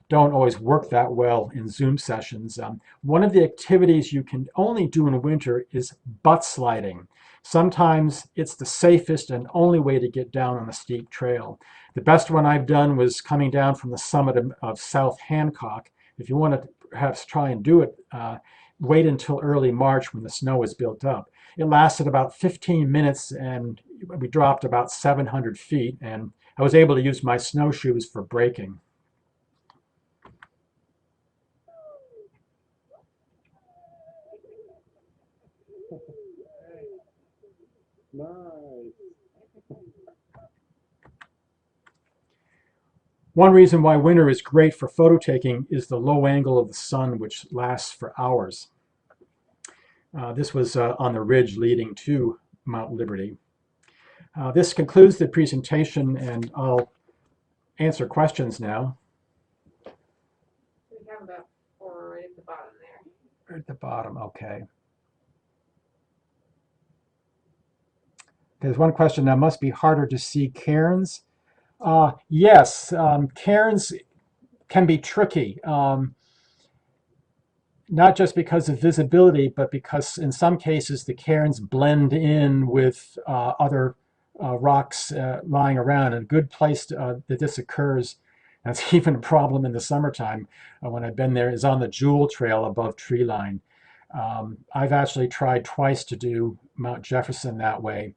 don't always work that well in Zoom sessions. One of the activities you can only do in winter is butt sliding. Sometimes it's the safest and only way to get down on a steep trail. The best one I've done was coming down from the summit of South Hancock. If you want to perhaps try and do it, wait until early March when the snow is built up. It lasted about 15 minutes and we dropped about 700 feet, and I was able to use my snowshoes for braking. Nice. One reason why winter is great for photo taking is the low angle of the sun, which lasts for hours. This was on the ridge leading to Mount Liberty. This concludes the presentation, and I'll answer questions now. We have about 4 right at the bottom there. Right at the bottom, okay. There's one question, that must be harder to see cairns. Yes, cairns can be tricky, not just because of visibility, but because in some cases the cairns blend in with other rocks lying around. And a good place that this occurs, that's even a problem in the summertime when I've been there, is on the Jewel Trail above Treeline. I've actually tried twice to do Mount Jefferson that way.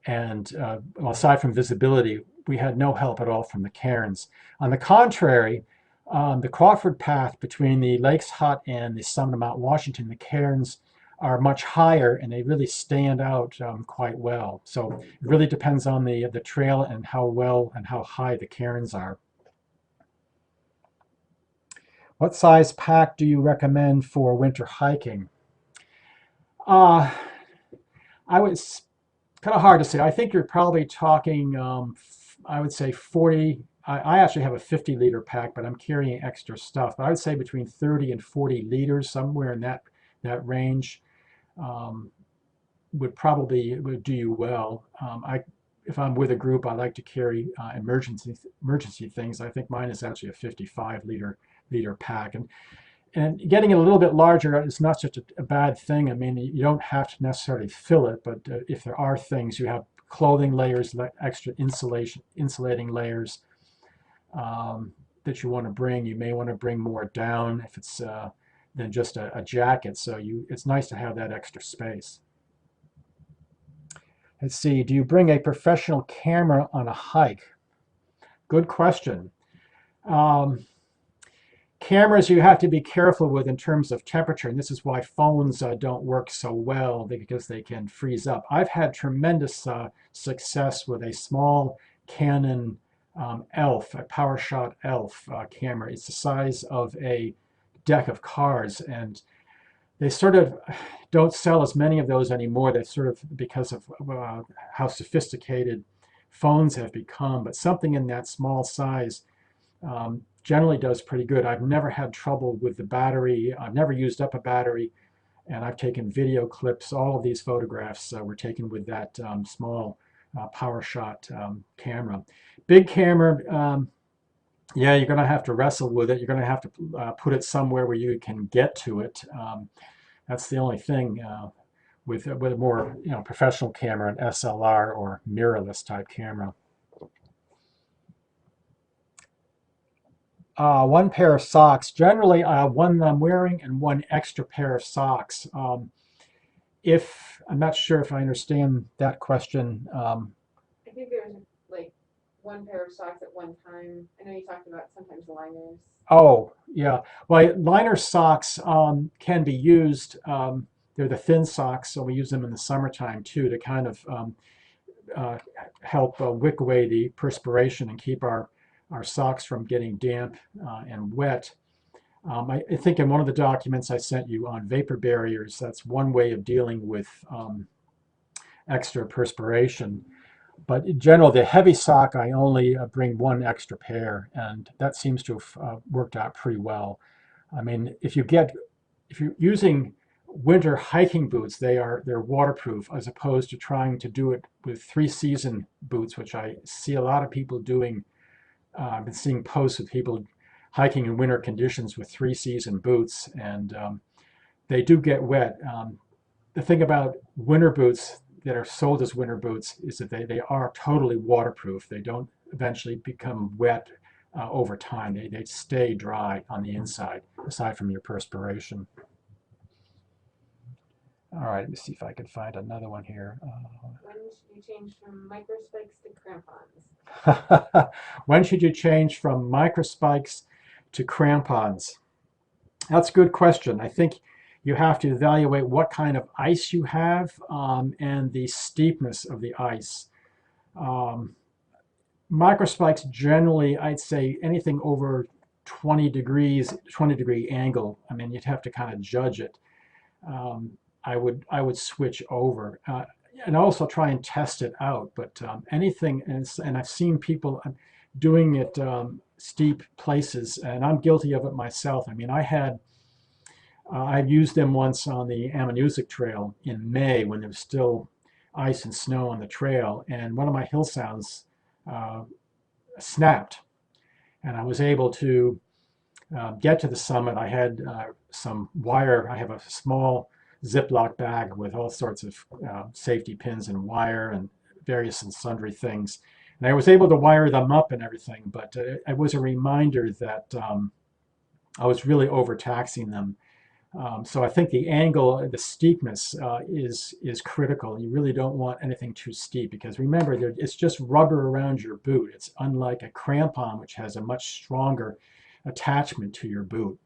And well, aside from visibility, we had no help at all from the cairns. On the contrary, the Crawford Path between the Lakes Hut and the summit of Mount Washington, the cairns are much higher and they really stand out quite well. So it really depends on the trail and how well and how high the cairns are. What size pack do you recommend for winter hiking? I would, kind of hard to say. I think you're probably talking, I would say 40. I actually have a 50-liter pack, but I'm carrying extra stuff. But I would say between 30 and 40 liters, somewhere in that range, would do you well. If I'm with a group, I like to carry emergency things. I think mine is actually a 55-liter pack, and getting it a little bit larger is not such a bad thing. I mean, you don't have to necessarily fill it, but if there are things, you have clothing layers, extra insulating layers that you want to bring. You may want to bring more down if it's than just a jacket. So it's nice to have that extra space. Let's see, do you bring a professional camera on a hike? Good question. Cameras you have to be careful with in terms of temperature, and this is why phones don't work so well, because they can freeze up. I've had tremendous success with a small Canon ELPH, a PowerShot ELPH camera. It's the size of a deck of cards, and they sort of don't sell as many of those anymore. That's sort of because of how sophisticated phones have become, but something in that small size generally does pretty good. I've never had trouble with the battery. I've never used up a battery, and I've taken video clips. All of these photographs were taken with that small PowerShot camera. Big camera, yeah, you're going to have to wrestle with it. You're going to have to put it somewhere where you can get to it. That's the only thing with a more professional camera, an SLR or mirrorless type camera. One pair of socks. Generally, one I'm wearing and one extra pair of socks. If I'm not sure if I understand that question. I think there's like one pair of socks at one time. I know you talked about sometimes liners. Oh, yeah. Well, liner socks can be used. They're the thin socks, so we use them in the summertime too to kind of help wick away the perspiration and keep our socks from getting damp and wet. I think in one of the documents I sent you on vapor barriers, that's one way of dealing with extra perspiration. But in general, the heavy sock, I only bring one extra pair, and that seems to have worked out pretty well. I mean, if you're using winter hiking boots, they're waterproof, as opposed to trying to do it with 3-season boots, which I see a lot of people doing. I've been seeing posts of people hiking in winter conditions with 3-season boots, and they do get wet. The thing about winter boots that are sold as winter boots is that they are totally waterproof. They don't eventually become wet over time. They stay dry on the inside, aside from your perspiration. All right, let me see if I can find another one here. When should you change from microspikes to crampons? When should you change from microspikes to crampons? That's a good question. I think you have to evaluate what kind of ice you have and the steepness of the ice. Microspikes generally, I'd say anything over 20 degrees, 20-degree angle. I mean, you'd have to kind of judge it. I would switch over and also try and test it out. But anything, and I've seen people doing it steep places, and I'm guilty of it myself. I mean, I've used them once on the Amanuzik Trail in May when there was still ice and snow on the trail, and one of my hill sounds uh, snapped, and I was able to get to the summit. I had some wire. I have a small Ziploc bag with all sorts of safety pins and wire and various and sundry things. And I was able to wire them up and everything, but it was a reminder that I was really overtaxing them. So I think the angle, the steepness is critical. You really don't want anything too steep because remember, it's just rubber around your boot. It's unlike a crampon, which has a much stronger attachment to your boot.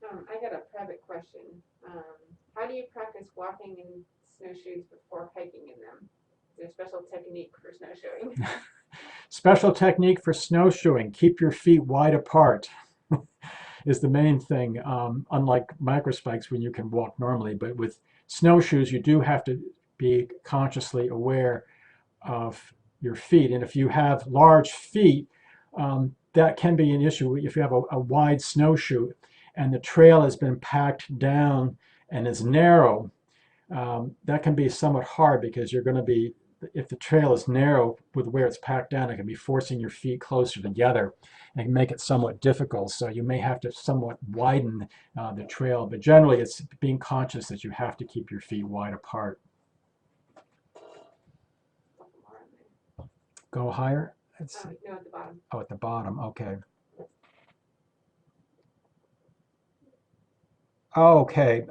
I got a private question. How do you practice walking in snowshoes before hiking in them? Is there a special technique for snowshoeing? Special technique for snowshoeing: keep your feet wide apart. Is the main thing. Unlike microspikes when you can walk normally, but with snowshoes you do have to be consciously aware of your feet. And if you have large feet, that can be an issue. If you have a wide snowshoe and the trail has been packed down and is narrow, that can be somewhat hard because you're going to be, if the trail is narrow with where it's packed down, it can be forcing your feet closer together and can make it somewhat difficult. So you may have to somewhat widen the trail, but generally it's being conscious that you have to keep your feet wide apart. Go higher? No, at the bottom. Oh, at the bottom, okay. Okay.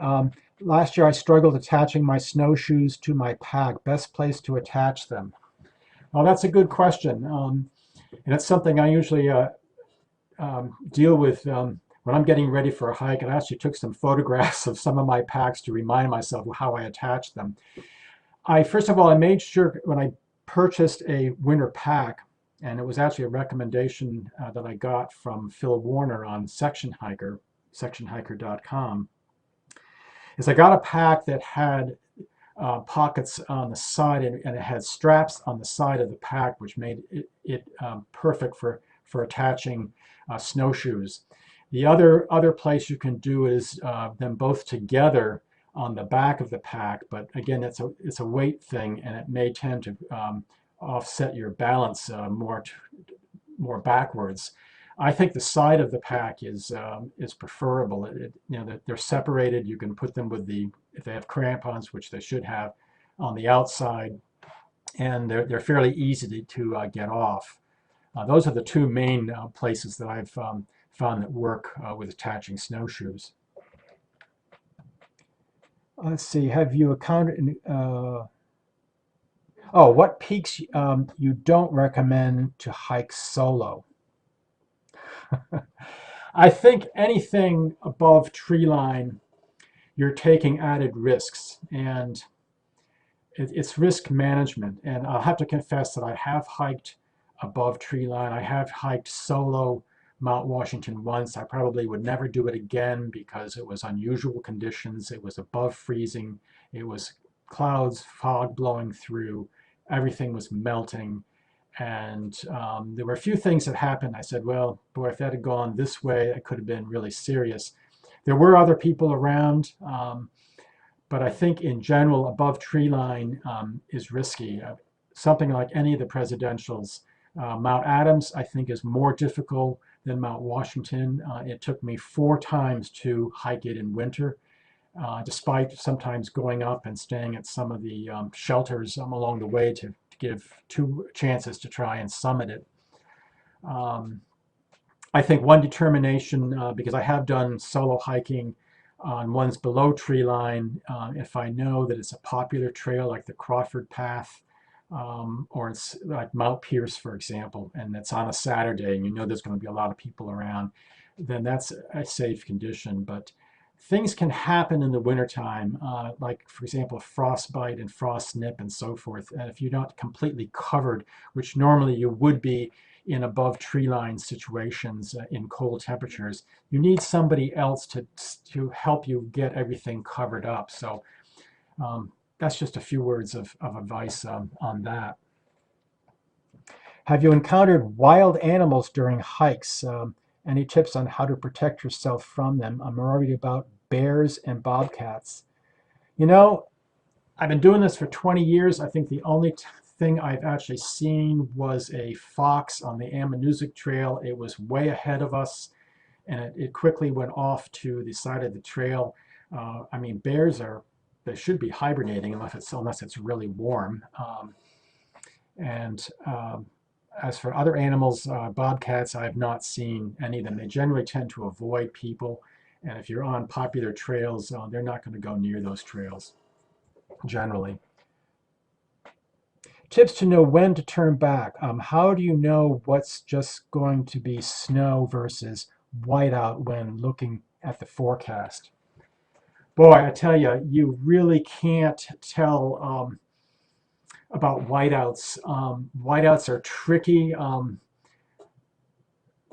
Last year I struggled attaching my snowshoes to my pack. Best place to attach them? Well, that's a good question. And it's something I usually deal with when I'm getting ready for a hike. And I actually took some photographs of some of my packs to remind myself how I attach them. First of all, I made sure when I purchased a winter pack, and it was actually a recommendation that I got from Phil Warner on Section Hiker, sectionhiker.com, is I got a pack that had pockets on the side, and it had straps on the side of the pack, which made it perfect for attaching snowshoes. The other place you can do is them both together on the back of the pack, but again, it's a weight thing, and it may tend to offset your balance more backwards. I think the side of the pack is preferable. They're separated. You can put them with if they have crampons, which they should have, on the outside, and they're fairly easy to get off. Those are the two main places that I've found that work with attaching snowshoes. Let's see. Have you encountered? What peaks you don't recommend to hike solo? I think anything above tree line, you're taking added risks, and it's risk management. And I'll have to confess that I have hiked above tree line. I have hiked solo Mount Washington once. I probably would never do it again because it was unusual conditions. It was above freezing. It was clouds, fog blowing through. Everything was melting. And there were a few things that happened. I said, well, boy, if that had gone this way, it could have been really serious. There were other people around, but I think in general, above tree line is risky. Something like any of the presidentials. Mount Adams, I think, is more difficult than Mount Washington. It took me 4 times to hike it in winter, despite sometimes going up and staying at some of the shelters along the way to give 2 chances to try and summit it. I think one determination, because I have done solo hiking on ones below tree line, if I know that it's a popular trail like the Crawford Path, or it's like Mount Pierce, for example, and it's on a Saturday and you know there's going to be a lot of people around, then that's a safe condition. But things can happen in the wintertime, like, for example, frostbite and frost nip and so forth. And if you're not completely covered, which normally you would be in above tree line situations in cold temperatures, you need somebody else to help you get everything covered up. So that's just a few words of advice on that. Have you encountered wild animals during hikes? Any tips on how to protect yourself from them? I'm worried about bears and bobcats. You know, I've been doing this for 20 years. I think the only thing I've actually seen was a fox on the Ammonoosuc Trail. It was way ahead of us, and it quickly went off to the side of the trail. I mean, bears they should be hibernating unless it's really warm. And as for other animals, bobcats, I've not seen any of them. They generally tend to avoid people. And if you're on popular trails, they're not going to go near those trails, generally. Tips to know when to turn back. How do you know what's just going to be snow versus whiteout when looking at the forecast? Boy, I tell you, you really can't tell about whiteouts. Whiteouts are tricky.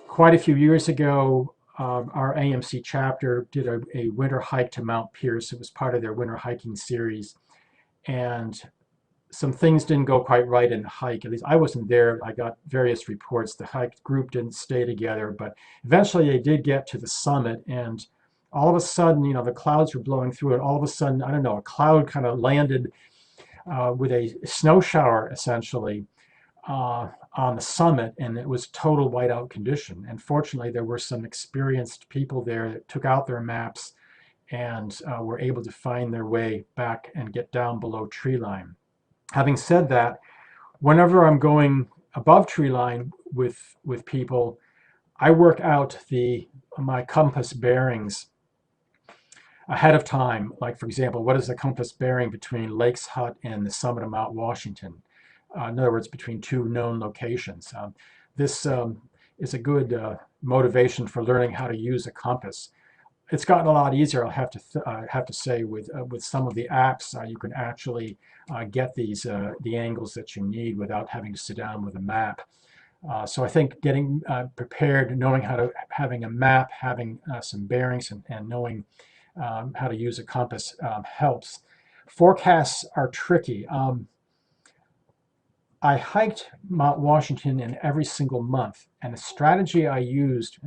Quite a few years ago, our AMC chapter did a winter hike to Mount Pierce. It was part of their winter hiking series. And some things didn't go quite right in the hike. At least I wasn't there. I got various reports. The hike group didn't stay together, but eventually they did get to the summit. And all of a sudden, the clouds were blowing through it. All of a sudden, I don't know, a cloud kind of landed with a snow shower, essentially, on the summit, and it was total whiteout condition. And fortunately, there were some experienced people there that took out their maps and were able to find their way back and get down below tree line. Having said that, whenever I'm going above tree line with people, I work out my compass bearings ahead of time. Like, for example, what is the compass bearing between Lakes Hut and the summit of Mount Washington? In other words, between two known locations. This is a good motivation for learning how to use a compass. It's gotten a lot easier, I'll have to say, with some of the apps. You can actually get the angles that you need without having to sit down with a map. So I think getting prepared, having a map, having some bearings, and knowing how to use a compass helps. Forecasts are tricky. I hiked Mount Washington in every single month, and the strategy I used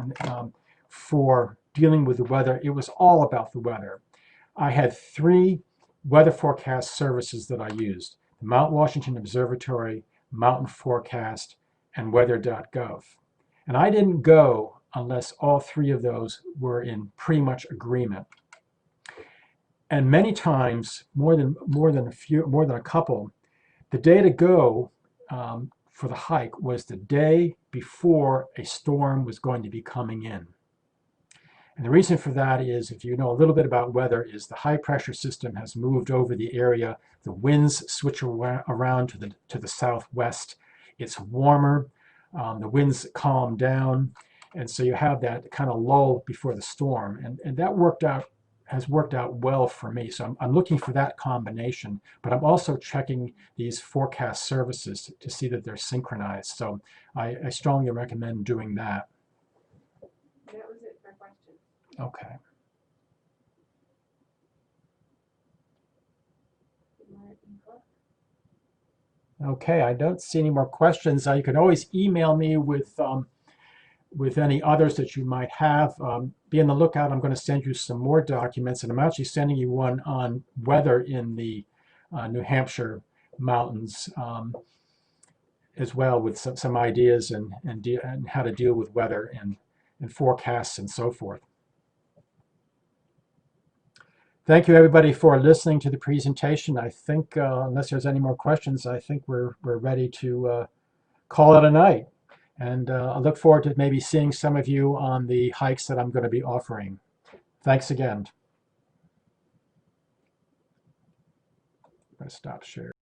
for dealing with the weather, it was all about the weather. I had 3 weather forecast services that I used: the Mount Washington Observatory, Mountain Forecast, and weather.gov. And I didn't go unless all 3 of those were in pretty much agreement. And many times, more than a couple, the day to go for the hike was the day before a storm was going to be coming in. And the reason for that is, if you know a little bit about weather, is the high pressure system has moved over the area. The winds switch around to the southwest. It's warmer. The winds calm down. And so you have that kind of lull before the storm. And that has worked out well for me. So I'm looking for that combination, but I'm also checking these forecast services to see that they're synchronized. So I strongly recommend doing that. That was it for questions. Okay. Okay, I don't see any more questions. You can always email me with any others that you might have. Be on the lookout. I'm going to send you some more documents, and I'm actually sending you one on weather in the New Hampshire mountains as well, with some ideas and how to deal with weather and forecasts and so forth. Thank you, everybody, for listening to the presentation. I think, unless there's any more questions, I think we're ready to call it a night. And I look forward to maybe seeing some of you on the hikes that I'm going to be offering. Thanks again. I'm going to stop sharing.